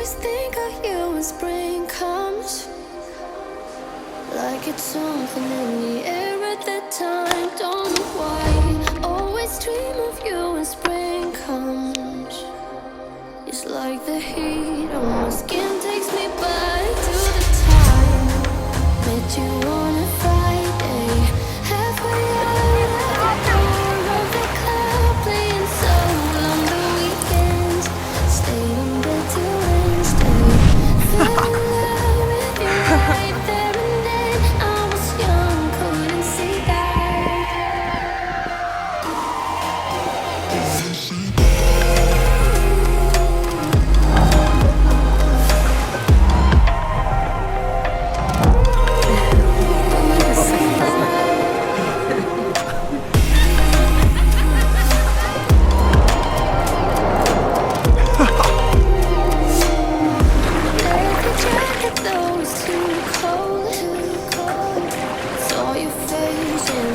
always think of you when spring comes, like it's something in the air at that time. Don't know why, always dream of you when spring comes. It's like the heat on my skin takes me back to the time met you on a Friday, halfway out at the door of the club, playing soul on the weekends, stayed in bed till Wednesday. Fell in love with you right there and then. I was young, couldn't see that. Leather jacket, though it's too cold. Saw your face in